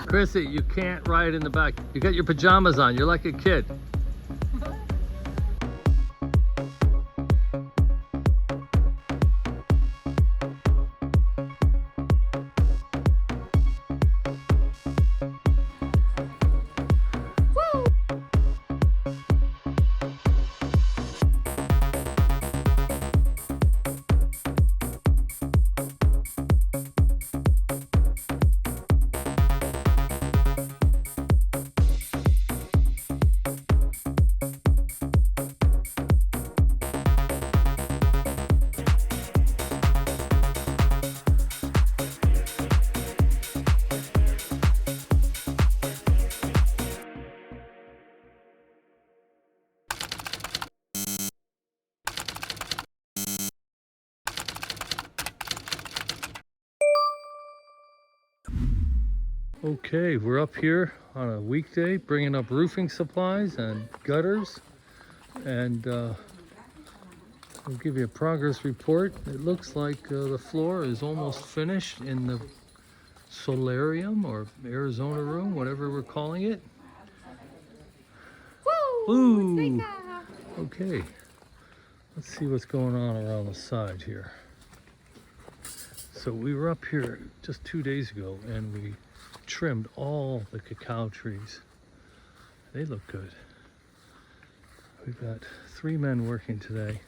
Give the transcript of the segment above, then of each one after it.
Chrissy, you can't ride in the back. You got your pajamas on. You're like a kid. Okay, we're up here on a weekday bringing up roofing supplies and gutters, and we'll give you a progress report. It looks like the floor is almost finished in the Solarium or Arizona room, whatever we're calling it. Woo! Okay, let's see what's going on around the side here. So we were up here just 2 days ago and we trimmed all the cacao trees. They look good. We've got 3 men working today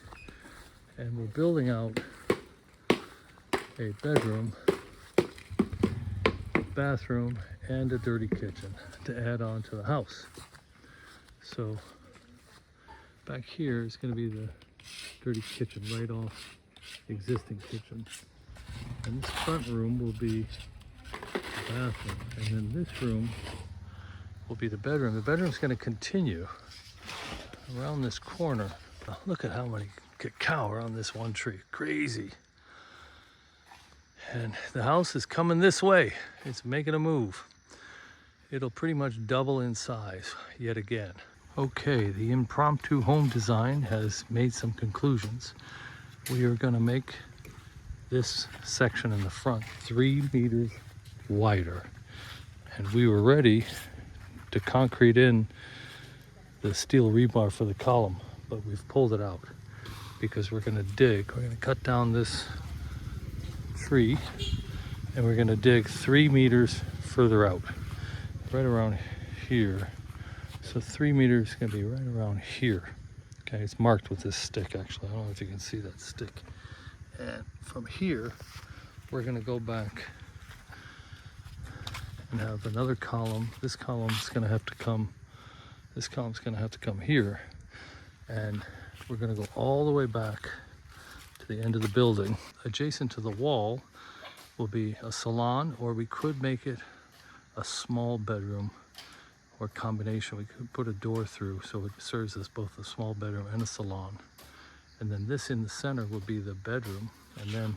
and we're building out a bedroom, bathroom, and a dirty kitchen to add on to the house. So back here is going to be the dirty kitchen right off the existing kitchen. And this front room will be the bathroom. And then this room will be the bedroom. The bedroom's going to continue around this corner. Oh, look at how many cacao are on this one tree. Crazy. And the house is coming this way. It's making a move. It'll pretty much double in size yet again. Okay, the impromptu home design has made some conclusions. We are going to make this section in the front 3 meters wider. And we were ready to concrete in the steel rebar for the column, but we've pulled it out because we're going to dig. We're going to cut down this tree and we're going to dig 3 meters further out, right around here. So 3 meters is going to be right around here. Okay, it's marked with this stick actually. I don't know if you can see that stick. And from here, we're going to go back and have another column. This column's going to have to come. This column's going to have to come here, and we're going to go all the way back to the end of the building. Adjacent to the wall will be a salon, or we could make it a small bedroom or combination. We could put a door through so it serves as both a small bedroom and a salon. And then this in the center will be the bedroom, and then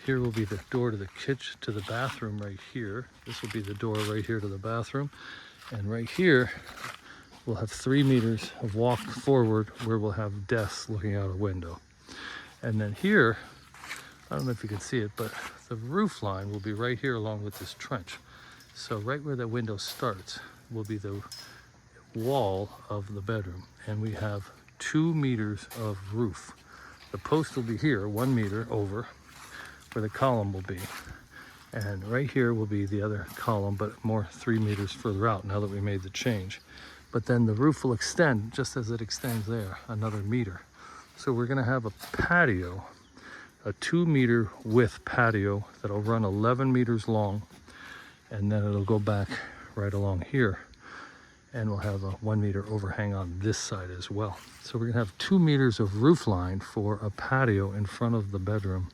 here will be the door to the kitchen, to the bathroom right here. This will be the door right here to the bathroom, and right here we'll have 3 meters of walk forward where we'll have desks looking out a window. And then here, I don't know if you can see it, but the roof line will be right here along with this trench. So right where the window starts will be the wall of the bedroom, and we have 2 meters of roof. The post will be here 1 meter over where the column will be, and right here will be the other column, but more 3 meters further out now that we made the change. But then the roof will extend just as it extends there, another meter. So we're going to have a patio, a 2 meter width patio that'll run 11 meters long, and then it'll go back right along here, and we'll have a 1 meter overhang on this side as well. So we're gonna have 2 meters of roof line for a patio in front of the bedroom.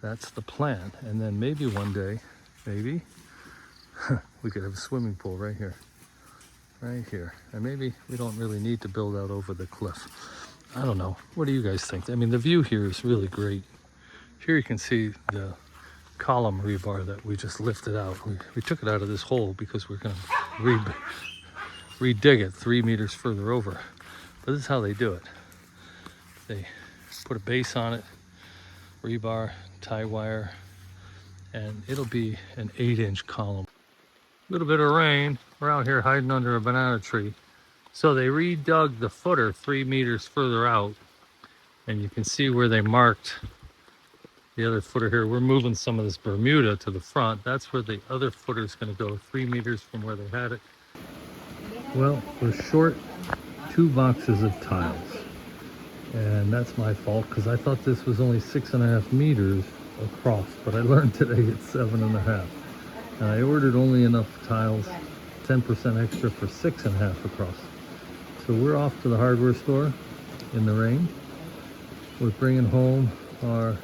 That's the plan. And then maybe one day, maybe, we could have a swimming pool right here. Right here. And maybe we don't really need to build out over the cliff. I don't know. What do you guys think? I mean, the view here is really great. Here you can see the column rebar that we just lifted out. We took it out of this hole because we're gonna redig it 3 meters further over. But this is how they do it. They put a base on it, rebar, tie wire, and it'll be an 8-inch column. A little bit of rain. We're out here hiding under a banana tree. So they redug the footer 3 meters further out, and you can see where they marked the other footer here. We're moving some of this Bermuda to the front. That's where the other footer is going to go, 3 meters from where they had it. Well, we're short 2 boxes of tiles, and that's my fault because I thought this was only 6.5 meters across, but I learned today it's 7.5. And I ordered only enough tiles, 10% extra for 6.5 across. So we're off to the hardware store in the rain. We're bringing home our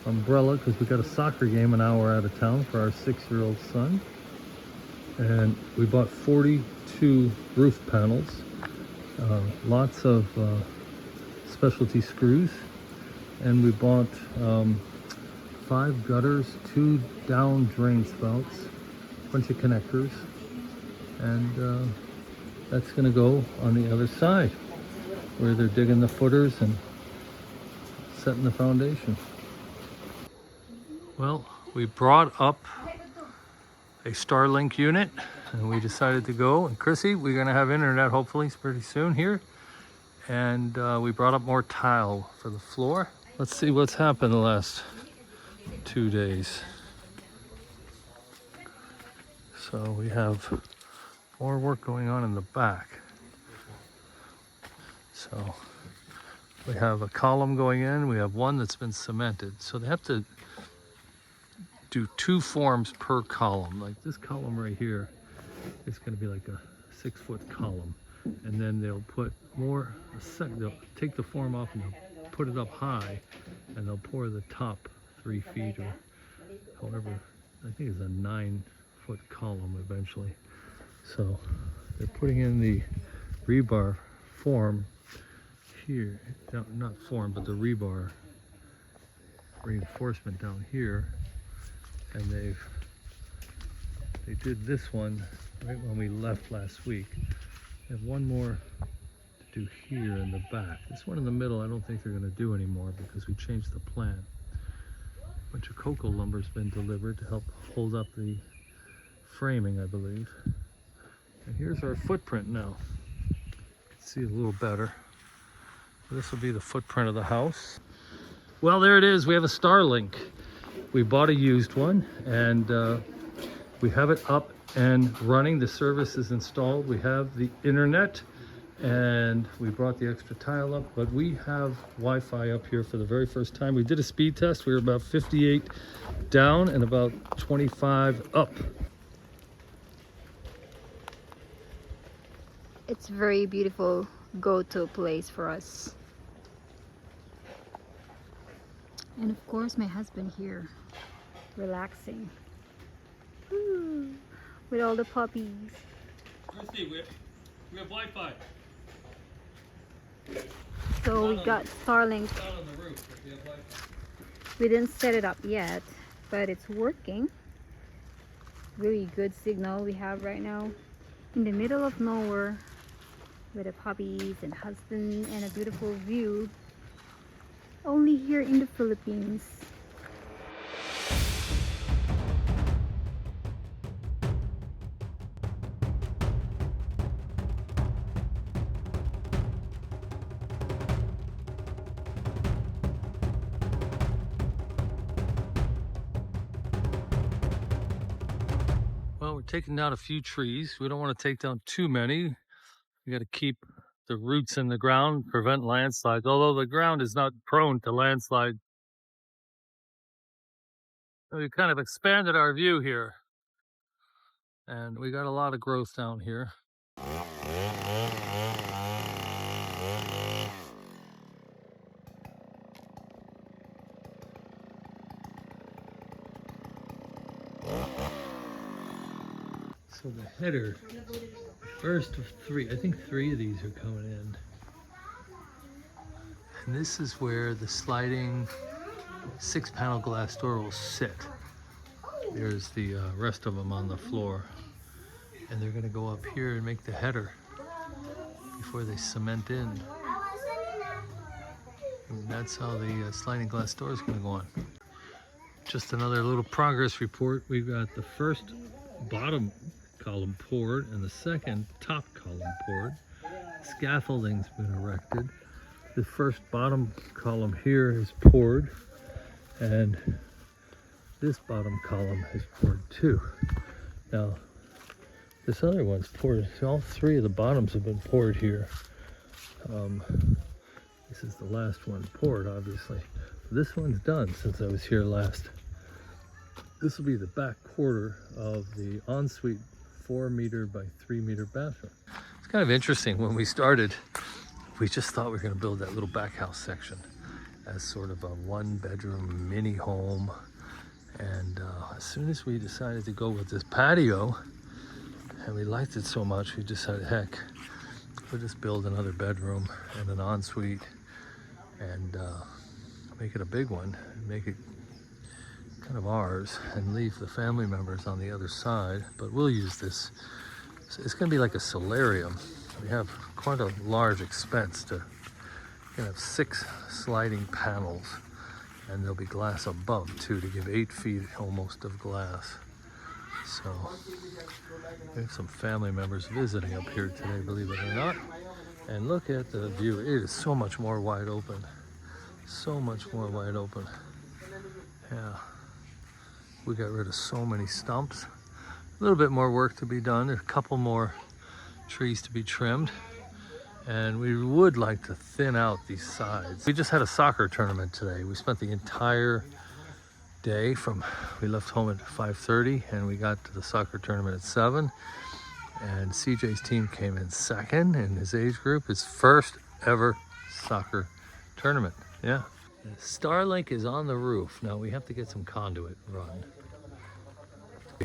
umbrella because we got a soccer game an hour out of town for our 6-year-old son. And we bought 42 roof panels, lots of specialty screws, and we bought 5 gutters, 2 down drain spouts, a bunch of connectors, and that's going to go on the other side where they're digging the footers and setting the foundation. Well, we brought up a Starlink unit and we decided to go. And Chrissy, we're going to have internet hopefully pretty soon here. And we brought up more tile for the floor. Let's see what's happened the last 2 days. So we have more work going on in the back. So we have a column going in. We have one that's been cemented. So they have to do 2 forms per column. Like this column right here is going to be like a 6-foot column. And then they'll put more, they'll take the form off and they'll put it up high, and they'll pour the top 3 feet, or however, I think it's a 9-foot column eventually. So they're putting in the rebar form here, not form, but the rebar reinforcement down here, and they did this one right when we left last week. They have one more to do here in the back. This one in the middle I don't think they're going to do anymore because we changed the plan. A bunch of cocoa lumber's been delivered to help hold up the framing, I believe. And here's our footprint now. You can see a little better. This will be the footprint of the house. Well, there it is. We have a Starlink. We bought a used one, and we have it up and running. The service is installed. We have the internet, and we brought the extra tile up, but we have Wi-Fi up here for the very first time. We did a speed test. We were about 58 down and about 25 up. It's very beautiful go-to place for us. And of course my husband here relaxing. Woo, with all the puppies. Christy, we have Wi-Fi. So we got Starlink. It's not on the roof, but we have Wi-Fi. We didn't set it up yet, but it's working. Really good signal we have right now in the middle of nowhere with the puppies and husband and a beautiful view. Only here in the Philippines. Well, we're taking down a few trees. We don't want to take down too many. We got to keep the roots in the ground, prevent landslides, although the ground is not prone to landslide. We kind of expanded our view here, and we got a lot of growth down here. So the header, first of 3, I think 3 of these are coming in. And this is where the sliding 6-panel glass door will sit. There's the rest of them on the floor. And they're gonna go up here and make the header before they cement in. And that's how the sliding glass door is going to go on. Just another little progress report. We've got the first bottom column poured and the second top column poured. Scaffolding's been erected. The first bottom column here is poured, and this bottom column is poured too. Now, this other one's poured. All three of the bottoms have been poured here. This is the last one poured, obviously. This one's done since I was here last. This will be the back quarter of the ensuite 4-meter by 3-meter bathroom. It's kind of interesting. When we started, we just thought we were going to build that little back house section as sort of a 1-bedroom mini home. And as soon as we decided to go with this patio, and we liked it so much, we decided, heck, we'll just build another bedroom and an ensuite and make it a big one, and make it kind of ours, and leave the family members on the other side. But we'll use this. It's going to be like a solarium. We have quite a large expense to have 6 sliding panels, and there'll be glass above too to give 8 feet almost of glass. So we have some family members visiting up here today, believe it or not. And look at the view. It is so much more wide open. So much more wide open. Yeah. We got rid of so many stumps. A little bit more work to be done. There's a couple more trees to be trimmed. And we would like to thin out these sides. We just had a soccer tournament today. We spent the entire day we left home at 5:30 and we got to the soccer tournament at 7. And CJ's team came in second in his age group, his first ever soccer tournament. Yeah. Starlink is on the roof. Now we have to get some conduit run.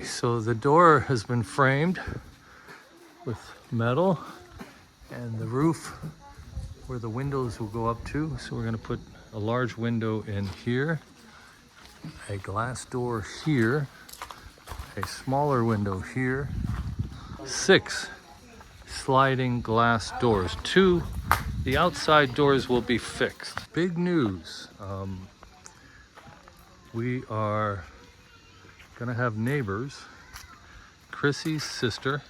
So the door has been framed with metal, and the roof where the windows will go up to. So we're going to put a large window in here, a glass door here, a smaller window here, 6 sliding glass doors. 2, the outside doors will be fixed. Big news. We are gonna have neighbors. Chrissy's sister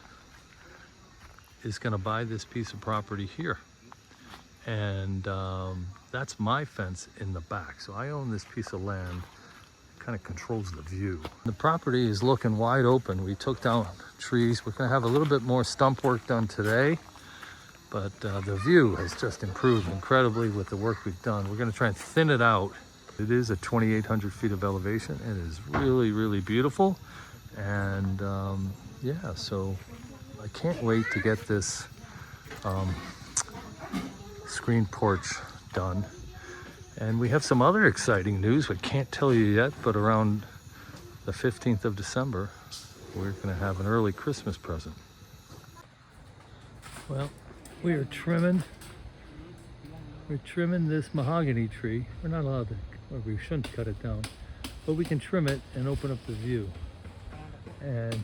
is gonna buy this piece of property here. And that's my fence in the back. So I own this piece of land. Kind of controls the view. The property is looking wide open. We took down trees. We're going to have a little bit more stump work done today, but the view has just improved incredibly with the work we've done. We're going to try and thin it out. It is at 2,800 feet of elevation and it is really, really beautiful. And yeah, so I can't wait to get this screen porch done. And we have some other exciting news. We can't tell you yet, but around the 15th of December, we're going to have an early Christmas present. Well, we are trimming. We're trimming this mahogany tree. We're not allowed to, or we shouldn't cut it down, but we can trim it and open up the view. And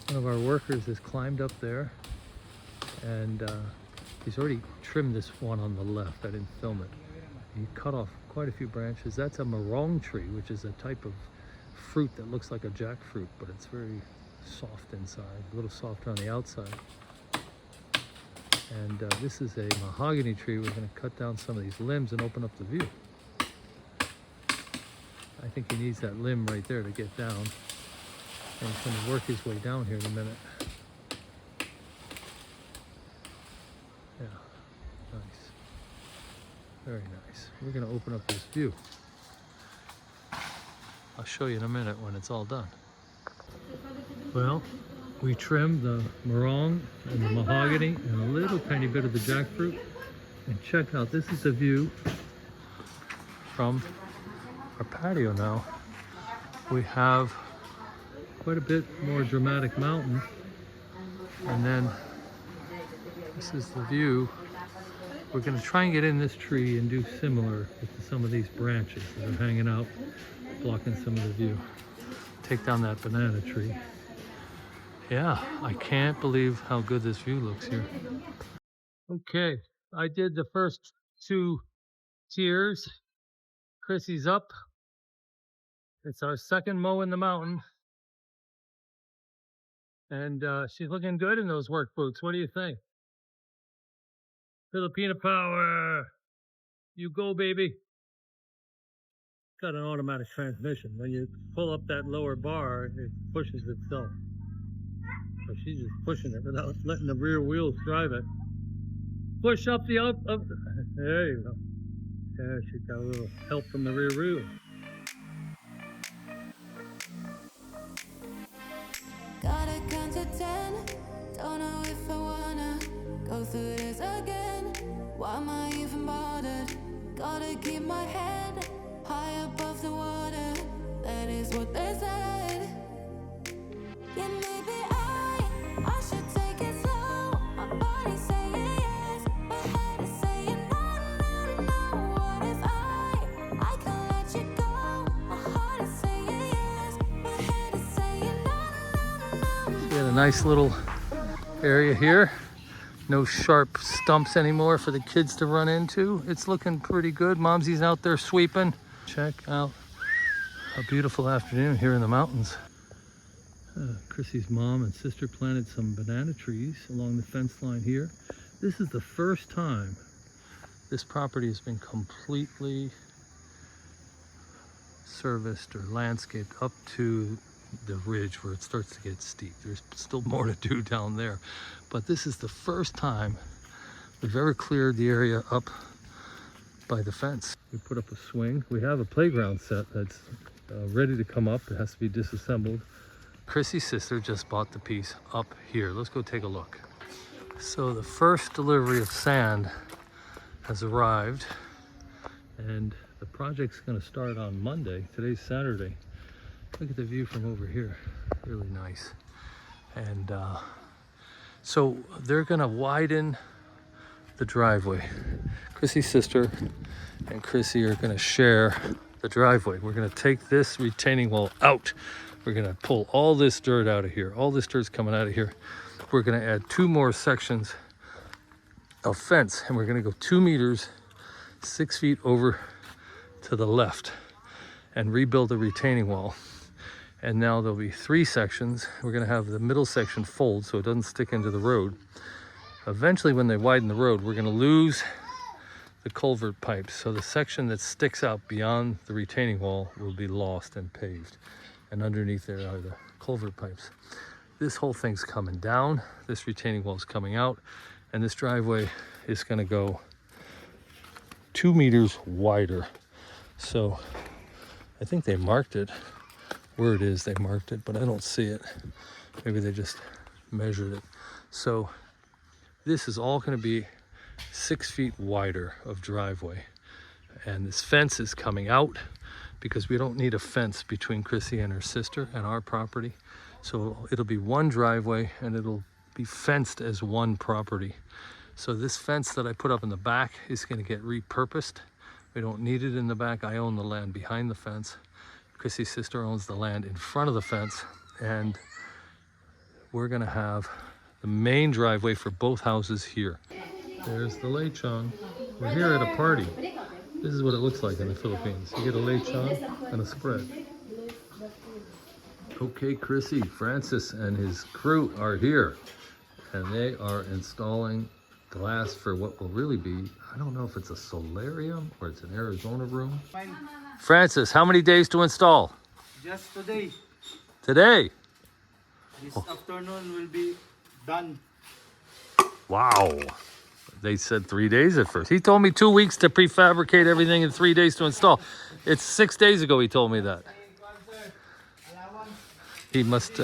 one of our workers has climbed up there, and he's already trimmed this one on the left. I didn't film it. He cut off quite a few branches. That's a marong tree, which is a type of fruit that looks like a jackfruit, but it's very soft inside, a little softer on the outside. And this is a mahogany tree. We're going to cut down some of these limbs and open up the view. I think he needs that limb right there to get down. And he's going to work his way down here in a minute. Yeah, nice. Very nice. We're going to open up this view. I'll show you in a minute when it's all done. Well, we trimmed the marong and the mahogany and a little tiny bit of the jackfruit. And check out, this is the view from our patio now. We have quite a bit more dramatic mountain. And then this is the view. We're going to try and get in this tree and do similar with some of these branches that are hanging out, blocking some of the view. Take down that banana tree. Yeah, I can't believe how good this view looks here. Okay, I did the first 2 Cheers. Chrissy's up. It's our second mow in the mountain. And she's looking good in those work boots. What do you think? Filipina power. You go, baby. Got an automatic transmission. When you pull up that lower bar, it pushes itself. So she's just pushing it without letting the rear wheels drive it. Push up the up. There you go. Yeah, she got a little help from the rear wheel. Gotta count to 10. Don't know if I wanna go through this again. Why am I even bothered? Gotta keep my head high above the water. That is what they said. Yeah, maybe I should take it slow. My body's saying yes, my head is saying no, no, no. What if I can let you go? My heart is saying yes, my head is saying no, no, no. We had a nice little area here. No sharp stumps anymore for the kids to run into. It's looking pretty good. Momsy's out there sweeping. Check out a beautiful afternoon here in the mountains. Chrissy's mom and sister planted some banana trees along the fence line here. This is the first time this property has been completely serviced or landscaped up to the ridge where it starts to get steep. There's still more to do down there, but this is the first time we've ever cleared the area up by the fence. We put up a swing. We have a playground set that's ready to come up. It has to be disassembled. Chrissy's sister just bought the piece up here. Let's go take a look. So the first delivery of sand has arrived, and the project's going to start on Monday. Today's Saturday. Look at the view from over here. Really nice. And so they're going to widen the driveway. Chrissy's sister and Chrissy are going to share the driveway. We're going to take this retaining wall out. We're going to pull all this dirt out of here. All this dirt's coming out of here. We're going to add 2 more sections of fence, and we're going to go 2 meters, 6 feet over to the left, and rebuild the retaining wall. And now there'll be 3 sections. We're going to have the middle section fold so it doesn't stick into the road. Eventually, when they widen the road, we're going to lose the culvert pipes. So the section that sticks out beyond the retaining wall will be lost and paved. And underneath there are the culvert pipes. This whole thing's coming down. This retaining wall is coming out. And this driveway is going to go 2 meters wider. So I think they marked it. Where it is, they marked it, but I don't see it. Maybe they just measured it. So this is all going to be 6 feet wider of driveway. And this fence is coming out because we don't need a fence between Chrissy and her sister and our property. So it'll be one driveway and it'll be fenced as one property. So this fence that I put up in the back is going to get repurposed. We don't need it in the back. I own the land behind the fence. Chrissy's sister owns the land in front of the fence, and we're gonna have the main driveway for both houses here. There's the lechon. We're here at a party. This is what it looks like in the Philippines. You get a lechon and a spread. Okay, Chrissy, Francis and his crew are here, and they are installing glass for what will really be, I don't know if it's a solarium or it's an Arizona room. Francis, how many days to install? Just today. Today? This afternoon will be done. Wow. They said 3 days at first. He told me 2 weeks to prefabricate everything and 3 days to install. It's 6 days ago he told me that. He must,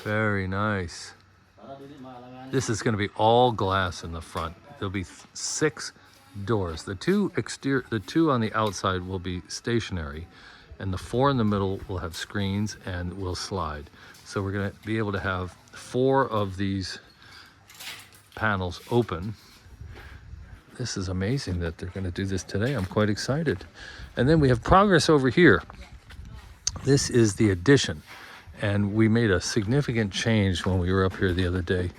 very nice. This is going to be all glass in the front. There'll be 6 doors. The two on the outside will be stationary, and the 4 in the middle will have screens and will slide. So we're going to be able to have 4 of these panels open. This is amazing that they're going to do this today. I'm quite excited. And then we have progress over here. This is the addition, and we made a significant change when we were up here the other day.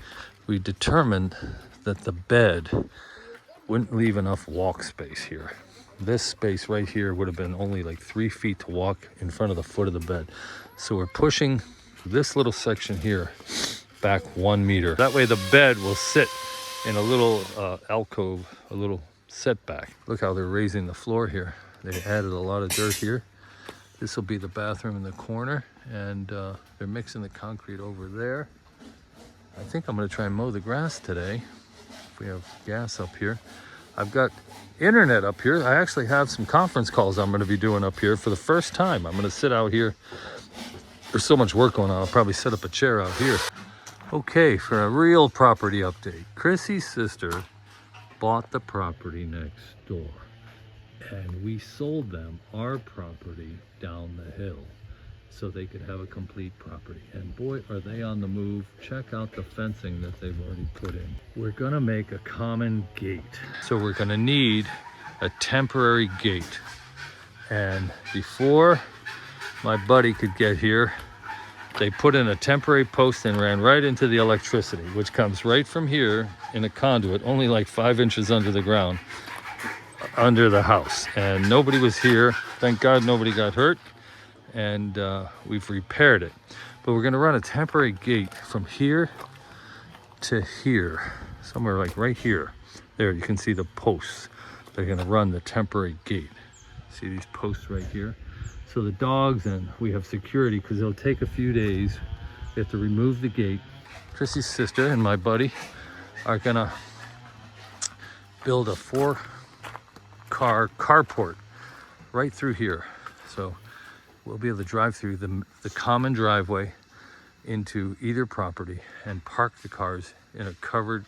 We determined that the bed wouldn't leave enough walk space here. This space right here would have been only like 3 feet to walk in front of the foot of the bed. So we're pushing this little section here back 1 meter. That way the bed will sit in a little alcove, a little setback. Look how they're raising the floor here. They added a lot of dirt here. This will be the bathroom in the corner, and they're mixing the concrete over there. I think I'm gonna try and mow the grass today. If we have gas up here. I've got internet up here. I actually have some conference calls I'm gonna be doing up here for the first time. I'm gonna sit out here. There's so much work going on, I'll probably set up a chair out here. Okay, for a real property update. Chrissy's sister bought the property next door, and we sold them our property down the hill so they could have a complete property. And boy, are they on the move. Check out the fencing that they've already put in. We're gonna make a common gate. So we're gonna need a temporary gate. And before my buddy could get here, they put in a temporary post and ran right into the electricity, which comes right from here in a conduit, only like 5 inches under the ground, under the house. And nobody was here. Thank God nobody got hurt. And we've repaired it. But we're gonna run a temporary gate from here to here, somewhere like right here. There, you can see the posts. They're gonna run the temporary gate. See these posts right here? So the dogs, and we have security because it'll take a few days. We have to remove the gate. Chrissy's sister and my buddy are gonna build a 4-car carport right through here. So we'll be able to drive through the common driveway into either property and park the cars in a covered,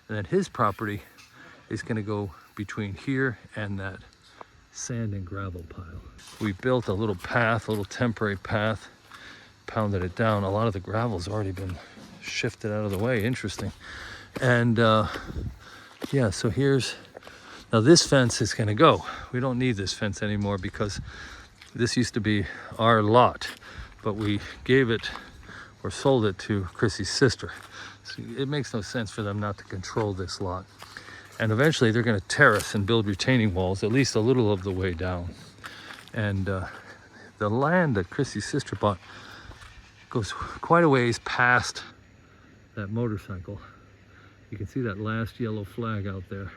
and then his property is gonna go between here and that sand and gravel pile. We built a little path, a little temporary path, pounded it down. A lot of the gravel's already been shifted out of the way. Interesting. And yeah, so now this fence is gonna go. We don't need this fence anymore because this used to be our lot, but we gave it or sold it to Chrissy's sister. So it makes no sense for them not to control this lot. And eventually they're gonna terrace and build retaining walls, at least a little of the way down. And the land that Chrissy's sister bought goes quite a ways past that motorcycle. You can see that last yellow flag out there.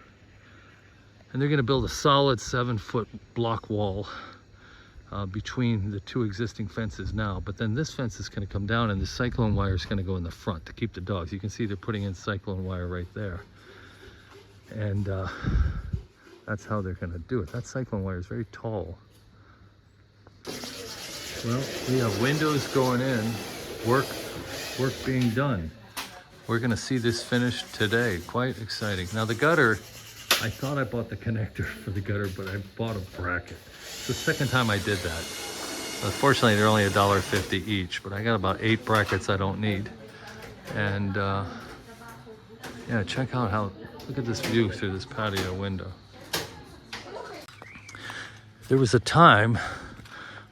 And they're gonna build a solid 7-foot block wall between the 2 existing fences now. But then this fence is gonna come down and the cyclone wire is gonna go in the front to keep the dogs. You can see they're putting in cyclone wire right there. And that's how they're gonna do it. That cyclone wire is very tall. Well, we have windows going in, work being done. We're gonna see this finished today. Quite exciting. Now the gutter, I thought I bought the connector for the gutter, but I bought a bracket. It's the second time I did that. Unfortunately, they're only $1.50 each, but I got about 8 brackets I don't need. And yeah, check out how, look at this view through this patio window. There was a time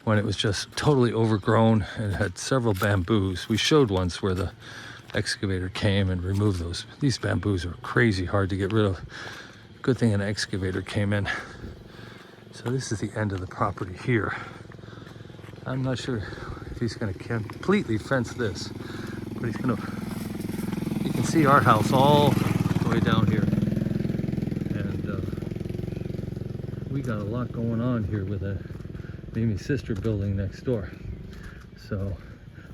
when it was just totally overgrown and had several bamboos. We showed once where the excavator came and removed those. These bamboos are crazy hard to get rid of. Good thing an excavator came in. So this is the end of the property here. I'm not sure if he's gonna completely fence this, but he's gonna, you can see our house all the way down here. And we got a lot going on here with a Mimi's sister building next door. So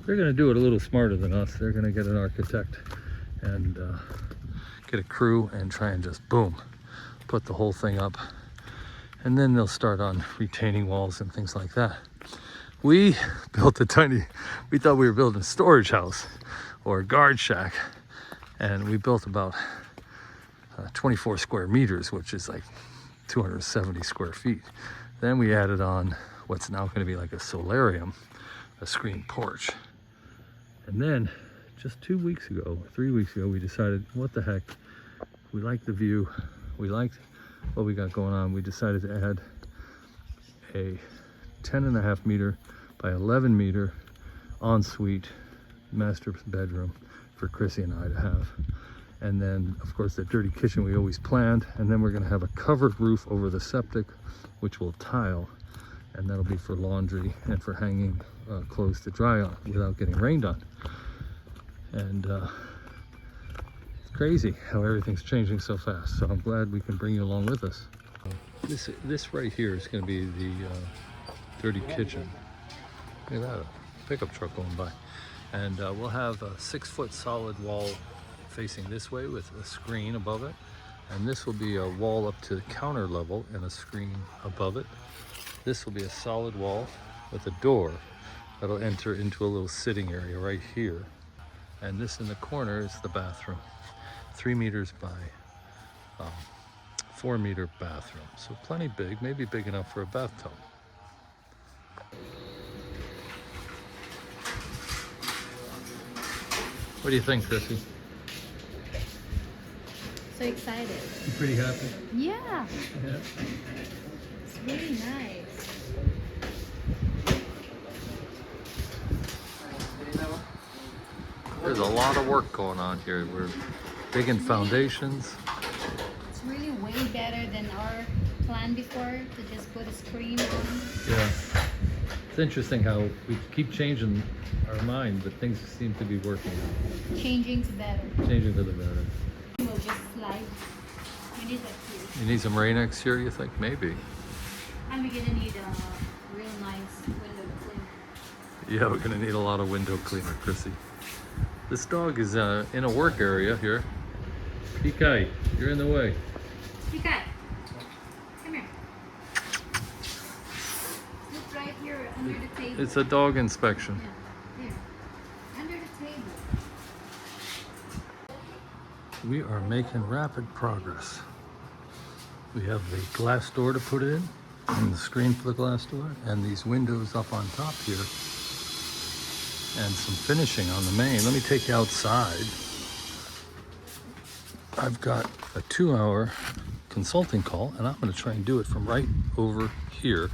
they're gonna do it a little smarter than us. They're gonna get an architect and get a crew and try and just boom, put the whole thing up. And then they'll start on retaining walls and things like that. We built we thought we were building a storage house or a guard shack. And we built about 24 square meters, which is like 270 square feet. Then we added on what's now gonna be like a solarium, a screen porch. And then just 3 weeks ago, we decided, what the heck, we like the view, we liked what we got going on. We decided to add a 10.5 meter by 11 meter ensuite master bedroom for Chrissy and I to have. And then, of course, that dirty kitchen we always planned. And then we're gonna have a covered roof over the septic, which will tile. And that'll be for laundry and for hanging clothes to dry on without getting rained on. And it's crazy how everything's changing so fast. So I'm glad we can bring you along with us. This right here is gonna be the dirty kitchen. Look at that, a pickup truck going by. And we'll have a 6-foot solid wall facing this way with a screen above it. And this will be a wall up to the counter level and a screen above it. This will be a solid wall with a door that'll enter into a little sitting area right here. And this in the corner is the bathroom. 3 meters by 4 meter bathroom. So plenty big, maybe big enough for a bathtub. What do you think, Chrissy? So excited. You pretty happy? Yeah, Yeah. it's really nice. There's a lot of work going on here. We're digging foundations. It's really way better than our plan before to just put a screen on. Yeah. It's interesting how we keep changing our mind, but things seem to be working out. Changing to better. Changing for the better. We'll just slide. We need that here. You need some Rain-X here, you think? Maybe. And we're gonna need a real nice window cleaner. Yeah, we're gonna need a lot of window cleaner, Chrissy. This dog is in a work area here. Pikai, you're in the way. Pikai, come here. Sit right here under the table. It's a dog inspection. Yeah, here. Under the table. We are making rapid progress. We have the glass door to put in, and the screen for the glass door, and these windows up on top here, and some finishing on the main. Let me take you outside. I've got a 2-hour consulting call, and I'm going to try and do it from right over here.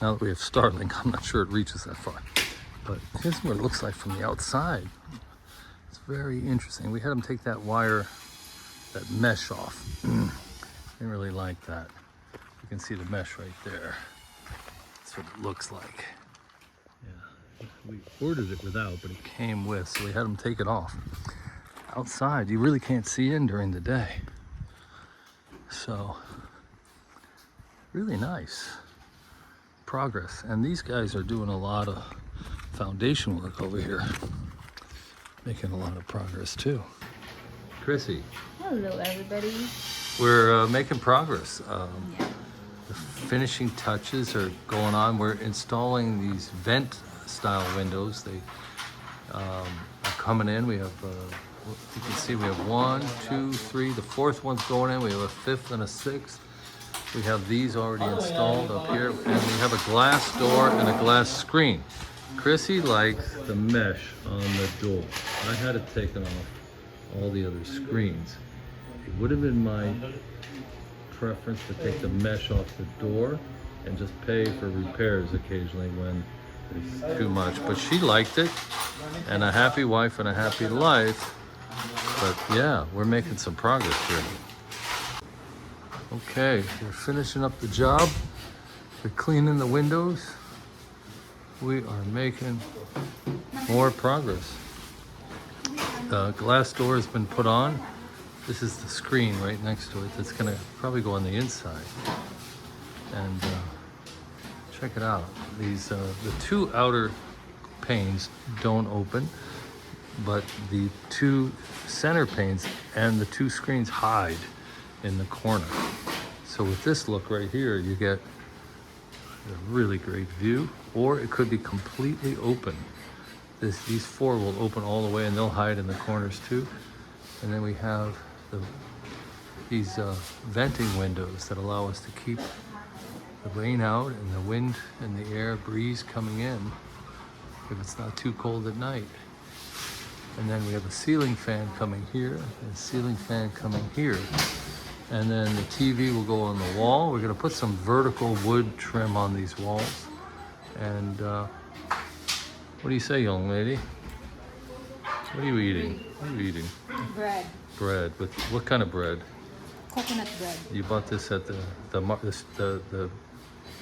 Now that we have Starlink, I'm not sure it reaches that far. But here's what it looks like from the outside. It's very interesting. We had them take that wire, that mesh off. Didn't really like that. You can see the mesh right there. That's what it looks like. Yeah, we ordered it without, but it came with, so we had them take it off. Outside, you really can't see in during the day. So, really nice progress. And these guys are doing a lot of foundation work over here. Making a lot of progress too. Chrissy, Hello, everybody. we're making progress. Yeah. The finishing touches are going on. We're installing these vent style windows. They are coming in. We have, you can see we have 1, 2, 3. The 4th one's going in. We have a 5th and a 6th. We have these already installed up here. And we have a glass door and a glass screen. Chrissy likes the mesh on the door. I had it taken off all the other screens. It would have been my preference to take the mesh off the door and just pay for repairs occasionally when it's too much. But she liked it, and a happy wife and a happy life. But yeah, we're making some progress here. Okay, we're finishing up the job. We're cleaning the windows. We are making more progress. The glass door has been put on. This is the screen right next to it that's gonna probably go on the inside. And check it out. These the 2 outer panes don't open, but the 2 center panes and the 2 screens hide in the corner. So with this look right here, you get a really great view, or it could be completely open. These 4 will open all the way, and they'll hide in the corners too. And then we have these venting windows that allow us to keep the rain out and the wind and the air breeze coming in if it's not too cold at night. And then we have a ceiling fan coming here and a ceiling fan coming here. And then the TV will go on the wall. We're gonna put some vertical wood trim on these walls. And what do you say, young lady? What are you eating? What are you eating? Bread. bread. With what kind of bread? Coconut bread. You bought this at the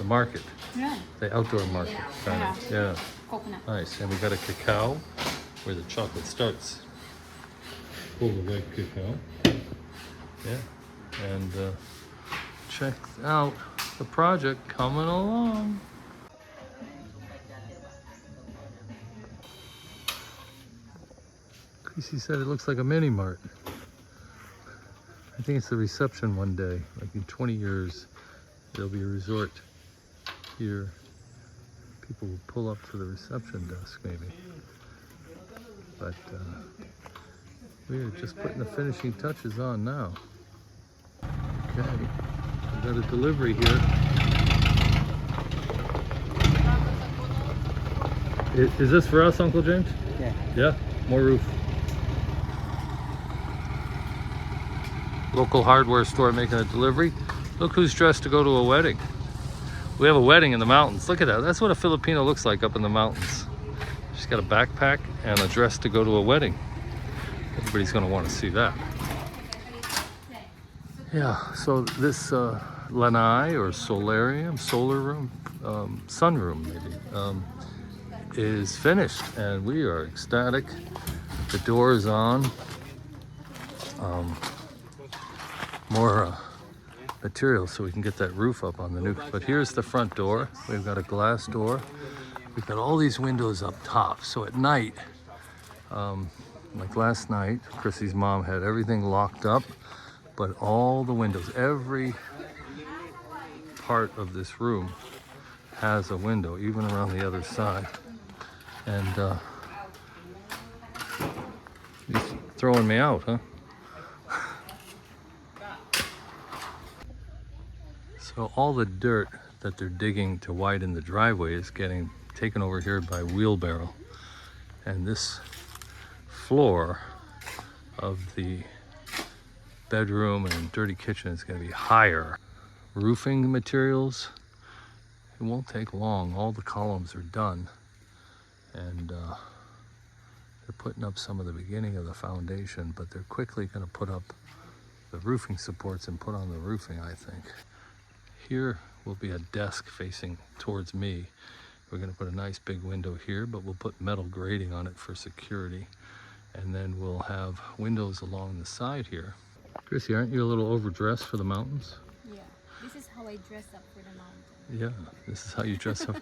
market, Yeah. the outdoor market. Kind of. Yeah. Coconut. Nice. And we got a cacao where the chocolate starts. Full of red cacao. Yeah. And check out the project coming along. Casey said it looks like a mini mart. I think it's the reception one day, like in 20 years, there'll be a resort here. People will pull up to the reception desk maybe. But we're just putting the finishing touches on now. Okay, we got a delivery here. Is this for us, Uncle James? Yeah. Yeah, more roof. Local hardware store making a delivery. Look who's dressed to go to a wedding. We have a wedding in the mountains. Look at that. That's what a Filipino looks like up in the mountains. She's got a backpack and a dress to go to a wedding. Everybody's going to want to see that. Yeah, so this lanai or solarium, solar room, sunroom maybe, is finished and we are ecstatic. The door is on. More material so we can get that roof up on the new. But here's the front door. We've got a glass door. We've got all these windows up top. So at night, like last night, Chrissy's mom had everything locked up, but all the windows, every part of this room has a window, even around the other side. And he's throwing me out, huh? So all the dirt that they're digging to widen the driveway is getting taken over here by wheelbarrow. And this floor of the bedroom and dirty kitchen is going to be higher. Roofing materials, it won't take long. All the columns are done. And they're putting up some of the beginning of the foundation, but they're quickly going to put up the roofing supports and put on the roofing, I think. Here will be a desk facing towards me. We're going to put a nice big window here, but we'll put metal grating on it for security. And then we'll have windows along the side here. Chrissy, aren't you a little overdressed for the mountains? Yeah. This is how I dress up for the mountain. Yeah, this is how you dress up.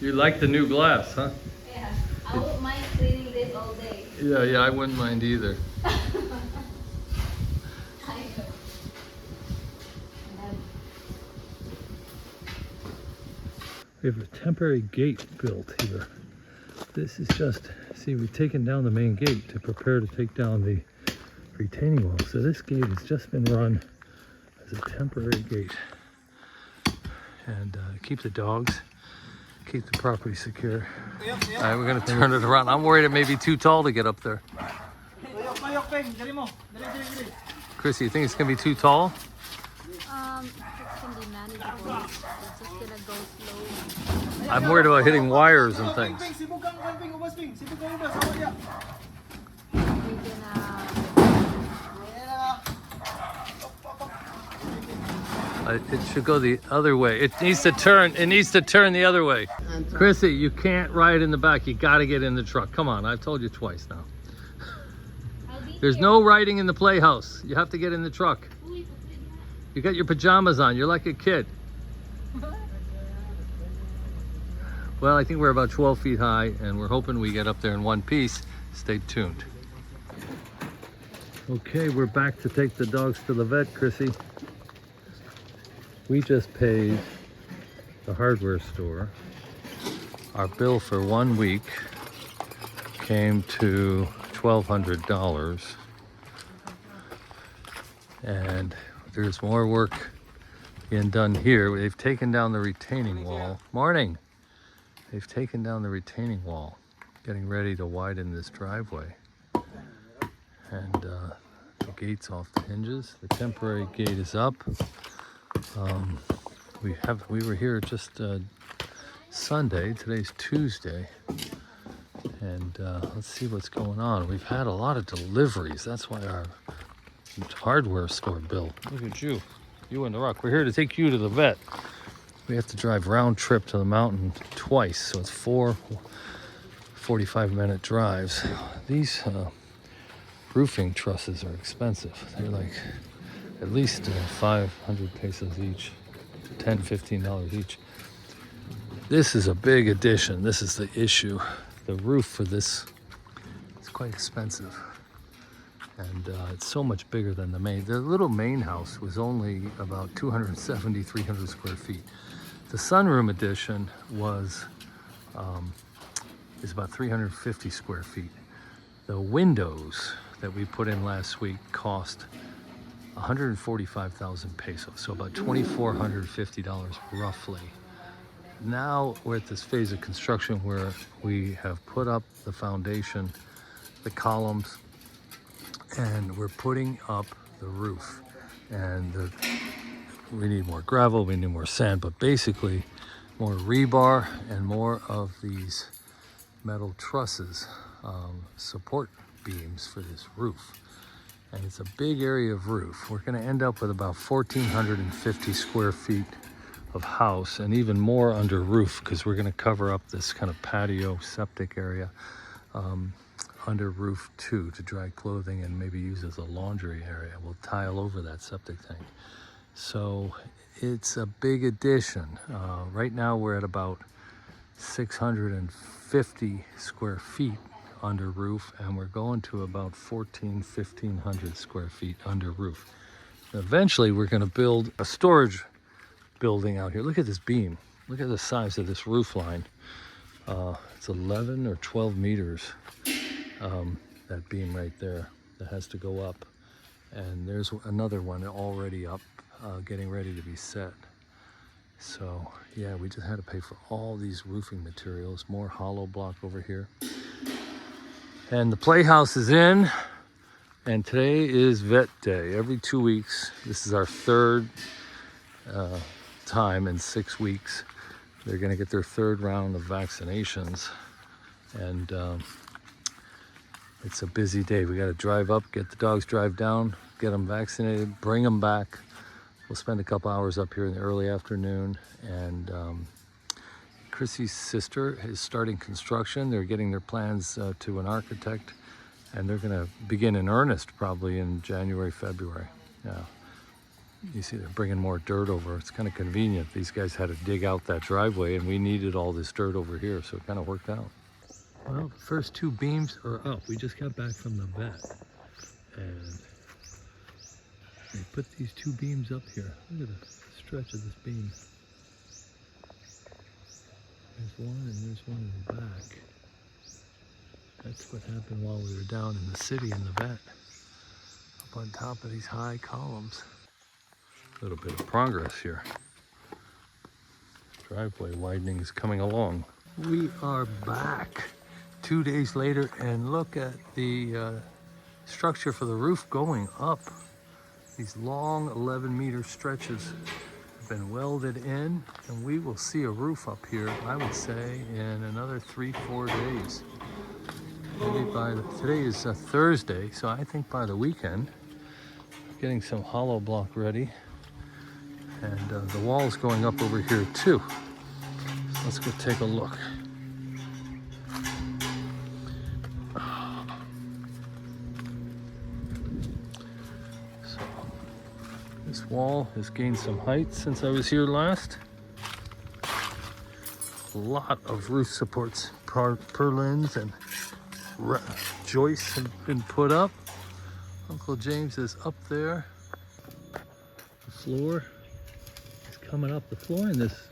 You like the new glass, huh? Yeah. I won't mind cleaning this all day. Yeah, I wouldn't mind either. I know. We have a temporary gate built here. This is just, see, we've taken down the main gate to prepare to take down the retaining wall. So this gate has just been run as a temporary gate. And keep the dogs, keep the property secure. All right, we're gonna turn it around. I'm worried it may be too tall to get up there. Chrissy, you think it's gonna be too tall? It can be manageable. We're just gonna go slow. I'm worried about hitting wires and things. We're gonna It should go the other way. It needs to turn. It needs to turn the other way. Chrissy, you can't ride in the back. You got to get in the truck. Come on, I've told you twice now. There's no riding in the playhouse. You have to get in the truck. You got your pajamas on. You're like a kid. Well, I think we're about 12 feet high, and we're hoping we get up there in one piece. Stay tuned. Okay, we're back to take the dogs to the vet, Chrissy. We just paid the hardware store. Our bill for 1 week came to $1,200. And there's more work being done here. They've taken down the retaining wall. Morning. They've taken down the retaining wall, getting ready to widen this driveway. And the gate's off the hinges. The temporary gate is up. We were here just Sunday. Today's Tuesday, and let's see what's going on. We've had a lot of deliveries. That's why our hardware store bill. Look at you, you and the rock. We're here to take you to the vet. We have to drive round trip to the mountain twice, so it's 4 45-minute drives. These roofing trusses are expensive. They're like at least 500 pesos each, $10, $15 each. This is a big addition. This is the issue. The roof for this is quite expensive. And it's so much bigger than the main. The little main house was only about 270, 300 square feet. The sunroom edition is about 350 square feet. The windows that we put in last week cost 145,000 pesos, so about $2,450 roughly. Now we're at this phase of construction where we have put up the foundation, the columns, and we're putting up the roof. And we need more gravel, we need more sand, but basically more rebar and more of these metal trusses, support beams for this roof. And it's a big area of roof. We're gonna end up with about 1,450 square feet of house and even more under roof, because we're gonna cover up this kind of patio septic area under roof too, to dry clothing and maybe use as a laundry area. We'll tile over that septic tank. So it's a big addition. Right now we're at about 650 square feet under roof, and we're going to about 1,500 square feet under roof. Eventually we're going to build a storage building out here. Look at this beam. Look at the size of this roof line. It's 11 or 12 meters, that beam right there that has to go up. And there's another one already up, getting ready to be set. So yeah, we just had to pay for all these roofing materials, more hollow block over here. And the playhouse is in, and today is vet day. Every 2 weeks, this is our third time in 6 weeks. They're gonna get their third round of vaccinations. And it's a busy day. We gotta drive up, get the dogs, drive down, get them vaccinated, bring them back. We'll spend a couple hours up here in the early afternoon. And Chrissy's sister is starting construction. They're getting their plans to an architect, and they're gonna begin in earnest probably in January, February. Yeah. You see they're bringing more dirt over. It's kind of convenient. These guys had to dig out that driveway, and we needed all this dirt over here, so it kind of worked out. Well, the first 2 beams are up. We just got back from the vet, and they put these 2 beams up here. Look at the stretch of this beam. There's one and there's one in the back. That's what happened while we were down in the city in the vet. Up on top of these high columns. A little bit of progress here. Driveway widening is coming along. We are back 2 days later, and look at the structure for the roof going up. These long 11-meter stretches have been welded in, and we will see a roof up here, I would say, in another 3-4 days. Maybe today is a Thursday, so I think by the weekend, getting some hollow block ready. And the wall's going up over here too. So let's go take a look. So this wall has gained some height since I was here last. A lot of roof supports, purlins and joists have been put up. Uncle James is up there. The floor is coming up. The floor in this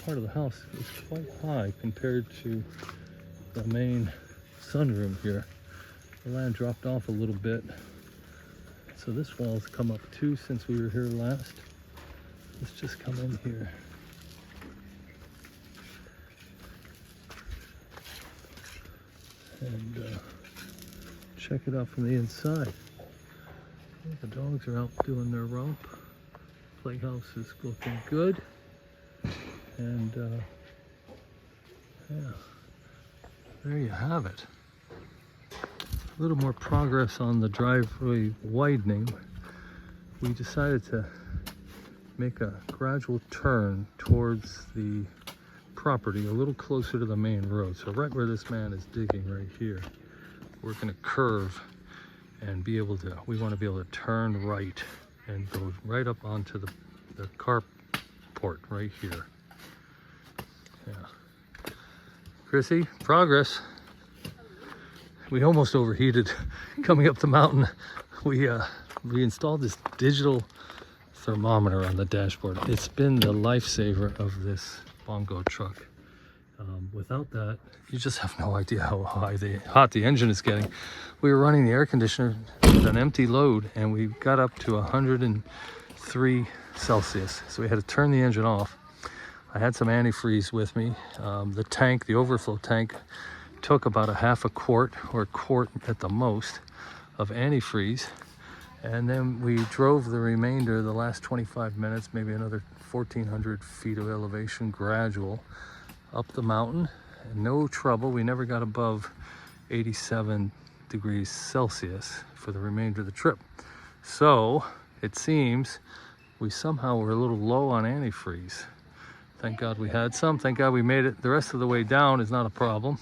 part of the house is quite high compared to the main sunroom here. The land dropped off a little bit. So this wall's come up too since we were here last. Let's just come in here. And check it out from the inside. The dogs are out doing their romp. Playhouse is looking good. And yeah, there you have it. A little more progress on the driveway widening. We decided to make a gradual turn towards the property a little closer to the main road. So right where this man is digging right here, we're going to curve and be able to, we want to be able to turn right and go right up onto the carport right here. Yeah. Chrissy, progress. We almost overheated coming up the mountain. We installed this digital thermometer on the dashboard. It's been the lifesaver of this bongo truck. Without that, you just have no idea how hot the engine is getting. We were running the air conditioner with an empty load and we got up to 103 Celsius. So we had to turn the engine off. I had some antifreeze with me. The tank, the overflow tank, took about a half a quart or a quart at the most of antifreeze. And then we drove the remainder, the last 25 minutes, maybe another 1,400 feet of elevation, gradual, up the mountain. And no trouble. We never got above 87 degrees Celsius for the remainder of the trip. So it seems we somehow were a little low on antifreeze. Thank God we had some. Thank God we made it. The rest of the way down is not a problem.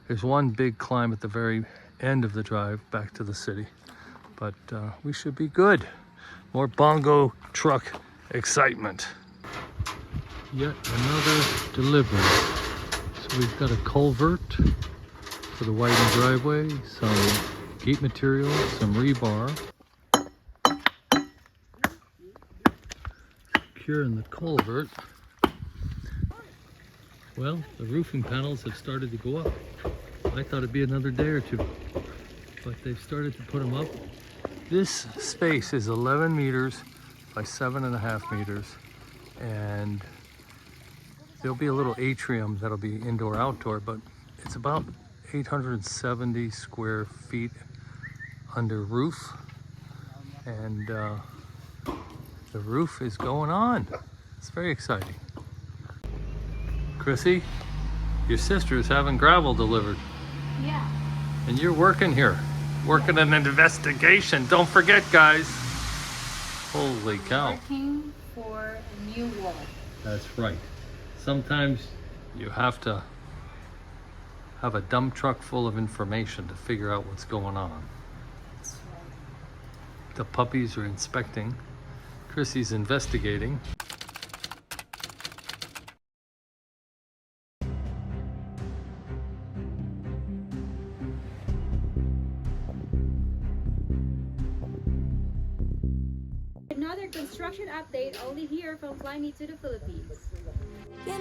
There's one big climb at the very end of the drive back to the city. But we should be good. More bongo truck excitement. Yet another delivery. So we've got a culvert for the widened driveway, some gate material, some rebar. Securing the culvert. Well, the roofing panels have started to go up. I thought it'd be another day or two, but they've started to put them up. This space is 11 meters by 7.5 meters, and there'll be a little atrium that'll be indoor outdoor, but it's about 870 square feet under roof, and the roof is going on. It's very exciting. Chrissy, your sister is having gravel delivered. Yeah. And you're working here. Working an investigation. Don't forget, guys. Holy cow. Working for a new wall. That's right. Sometimes you have to have a dump truck full of information to figure out what's going on. That's right. The puppies are inspecting. Chrissy's investigating. Another construction update only here from Fly Me to the Philippines. You